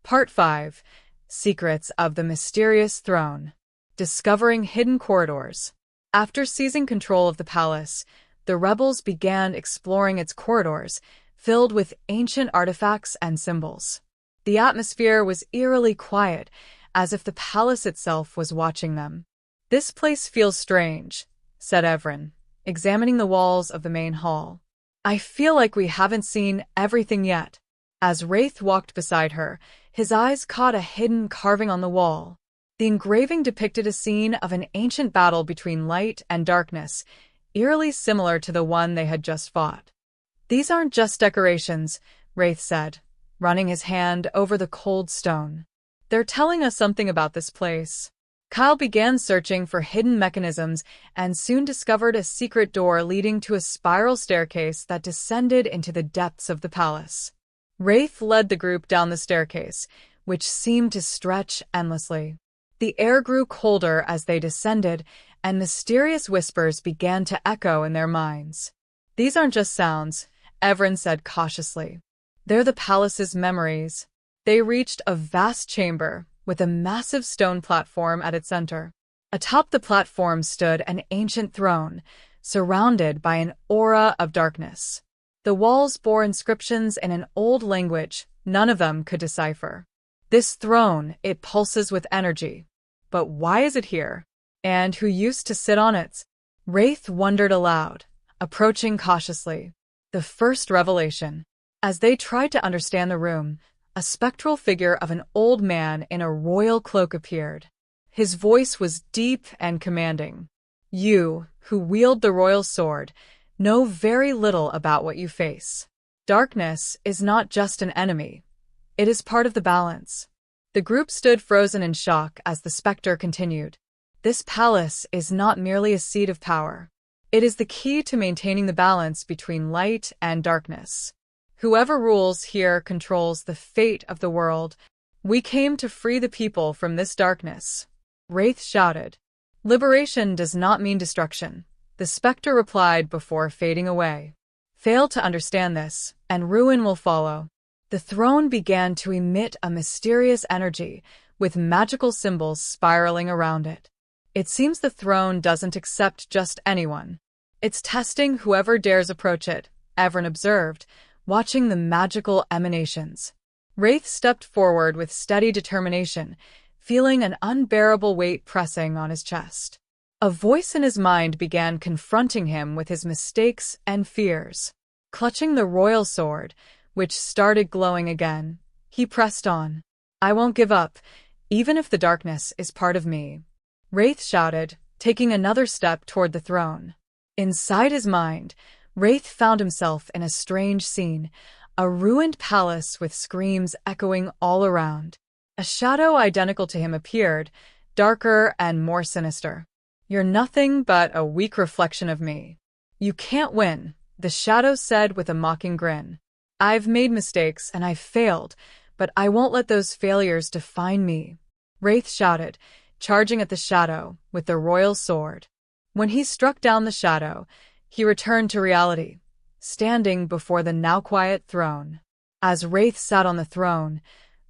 Part 5. Secrets of the Mysterious Throne. Discovering Hidden Corridors. After seizing control of the palace, the rebels began exploring its corridors, filled with ancient artifacts and symbols. The atmosphere was eerily quiet, as if the palace itself was watching them. "This place feels strange," said Evren, examining the walls of the main hall. "I feel like we haven't seen everything yet." As Wraith walked beside her, his eyes caught a hidden carving on the wall. The engraving depicted a scene of an ancient battle between light and darkness, eerily similar to the one they had just fought. "These aren't just decorations," Wraith said, running his hand over the cold stone. "They're telling us something about this place." Kyle began searching for hidden mechanisms and soon discovered a secret door leading to a spiral staircase that descended into the depths of the palace. Wraith led the group down the staircase, which seemed to stretch endlessly. The air grew colder as they descended, and mysterious whispers began to echo in their minds. "These aren't just sounds," Evren said cautiously. "They're the palace's memories." They reached a vast chamber with a massive stone platform at its center. Atop the platform stood an ancient throne, surrounded by an aura of darkness. The walls bore inscriptions in an old language none of them could decipher. "This throne, it pulses with energy. But why is it here? And who used to sit on it?" Wraith wondered aloud, approaching cautiously. The first revelation. As they tried to understand the room, a spectral figure of an old man in a royal cloak appeared. His voice was deep and commanding. "You, who wield the royal sword, know very little about what you face. Darkness is not just an enemy. It is part of the balance." The group stood frozen in shock as the specter continued. "This palace is not merely a seat of power. It is the key to maintaining the balance between light and darkness. Whoever rules here controls the fate of the world. We came to free the people from this darkness," Wraith shouted. "Liberation does not mean destruction," the specter replied before fading away. "Fail to understand this, and ruin will follow." The throne began to emit a mysterious energy, with magical symbols spiraling around it. "It seems the throne doesn't accept just anyone. It's testing whoever dares approach it," Evren observed, watching the magical emanations. Wraith stepped forward with steady determination, feeling an unbearable weight pressing on his chest. A voice in his mind began confronting him with his mistakes and fears. Clutching the royal sword, which started glowing again, he pressed on. "I won't give up, even if the darkness is part of me," Wraith shouted, taking another step toward the throne. Inside his mind, Wraith found himself in a strange scene, a ruined palace with screams echoing all around. A shadow identical to him appeared, darker and more sinister. "You're nothing but a weak reflection of me. You can't win," the shadow said with a mocking grin. "I've made mistakes and I've failed, but I won't let those failures define me," Wraith shouted, charging at the shadow with the royal sword. When he struck down the shadow, he returned to reality, standing before the now-quiet throne. As Wraith sat on the throne,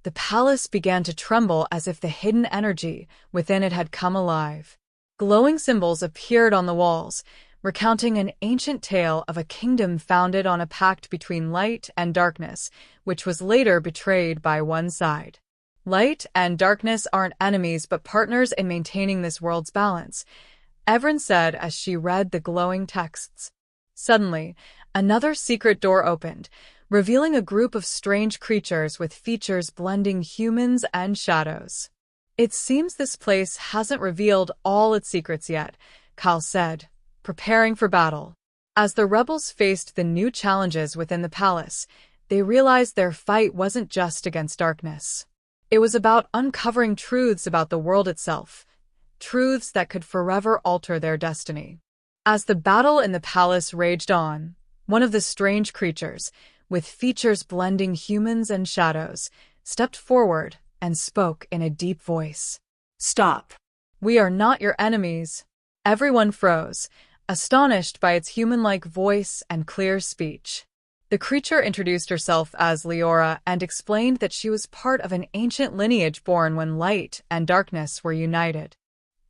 the palace began to tremble as if the hidden energy within it had come alive. Glowing symbols appeared on the walls, recounting an ancient tale of a kingdom founded on a pact between light and darkness, which was later betrayed by one side. "Light and darkness aren't enemies but partners in maintaining this world's balance," Evren said as she read the glowing texts. Suddenly, another secret door opened, revealing a group of strange creatures with features blending humans and shadows. "It seems this place hasn't revealed all its secrets yet," Kyle said, preparing for battle. As the rebels faced the new challenges within the palace, they realized their fight wasn't just against darkness. It was about uncovering truths about the world itself, truths that could forever alter their destiny. As the battle in the palace raged on, one of the strange creatures, with features blending humans and shadows, stepped forward and spoke in a deep voice. "Stop. We are not your enemies." Everyone froze, astonished by its human-like voice and clear speech. The creature introduced herself as Leora and explained that she was part of an ancient lineage born when light and darkness were united.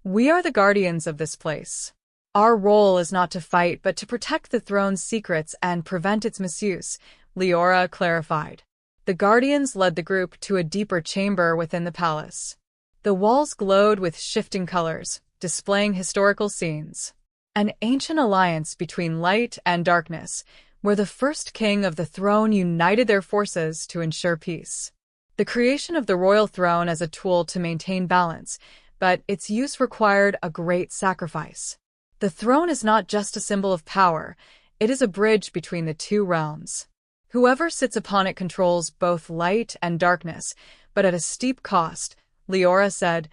"We are the guardians of this place. Our role is not to fight but to protect the throne's secrets and prevent its misuse," Leora clarified. The guardians led the group to a deeper chamber within the palace. The walls glowed with shifting colors, displaying historical scenes. An ancient alliance between light and darkness, where the first king of the throne united their forces to ensure peace. The creation of the royal throne as a tool to maintain balance, but its use required a great sacrifice. The throne is not just a symbol of power, it is a bridge between the two realms. Whoever sits upon it controls both light and darkness, but at a steep cost, Leora said,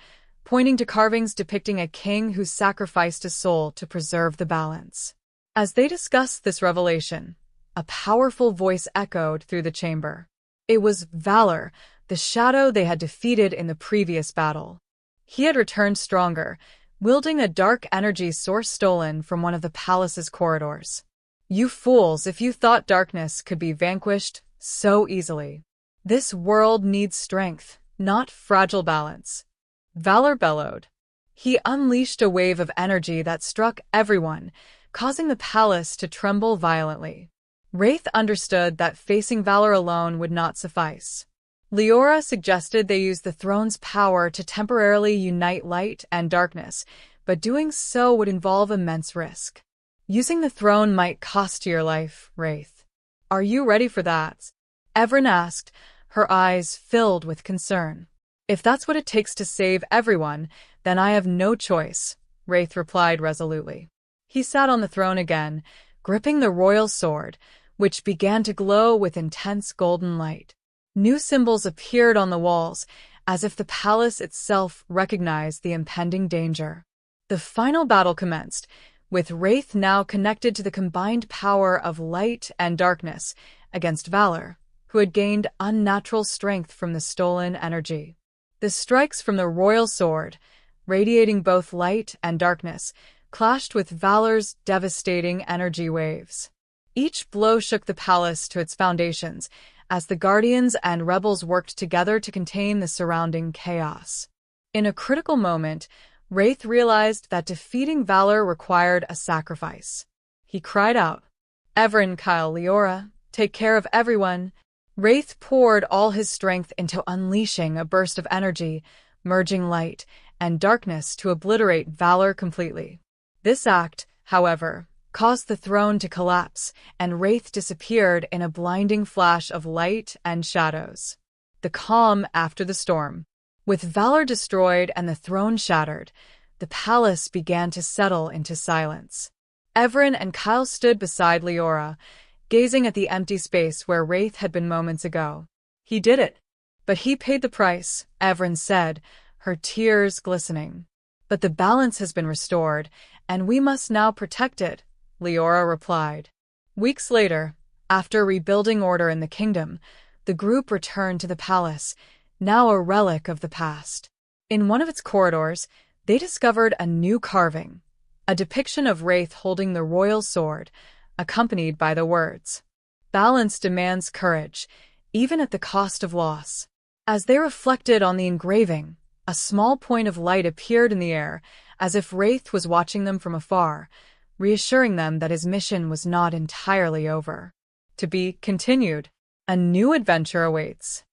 pointing to carvings depicting a king who sacrificed his soul to preserve the balance. As they discussed this revelation, a powerful voice echoed through the chamber. It was Valor, the shadow they had defeated in the previous battle. He had returned stronger, wielding a dark energy source stolen from one of the palace's corridors. "You fools, if you thought darkness could be vanquished so easily. This world needs strength, not fragile balance," Valor bellowed. He unleashed a wave of energy that struck everyone, causing the palace to tremble violently. Wraith understood that facing Valor alone would not suffice. Leora suggested they use the throne's power to temporarily unite light and darkness, but doing so would involve immense risk. "Using the throne might cost you your life, Wraith. Are you ready for that?" Evren asked, her eyes filled with concern. "If that's what it takes to save everyone, then I have no choice," Wraith replied resolutely. He sat on the throne again, gripping the royal sword, which began to glow with intense golden light. New symbols appeared on the walls, as if the palace itself recognized the impending danger. The final battle commenced, with Wraith now connected to the combined power of light and darkness against Valor, who had gained unnatural strength from the stolen energy. The strikes from the royal sword, radiating both light and darkness, clashed with Valor's devastating energy waves. Each blow shook the palace to its foundations, as the Guardians and rebels worked together to contain the surrounding chaos. In a critical moment, Wraith realized that defeating Valor required a sacrifice. He cried out, "Evren, Kyle, Leora, take care of everyone." Wraith poured all his strength into unleashing a burst of energy, merging light and darkness to obliterate Valor completely. This act, however, caused the throne to collapse, and Wraith disappeared in a blinding flash of light and shadows. The calm after the storm. With Valor destroyed and the throne shattered, the palace began to settle into silence. Evren and Kyle stood beside Leora, gazing at the empty space where Wraith had been moments ago. "He did it. But he paid the price," Evren said, her tears glistening. "But the balance has been restored, and we must now protect it," Leora replied. Weeks later, after rebuilding order in the kingdom, the group returned to the palace, now a relic of the past. In one of its corridors, they discovered a new carving, a depiction of Wraith holding the royal sword, accompanied by the words, "Balance demands courage, even at the cost of loss." As they reflected on the engraving, a small point of light appeared in the air, as if Wraith was watching them from afar, reassuring them that his mission was not entirely over. To be continued. A new adventure awaits.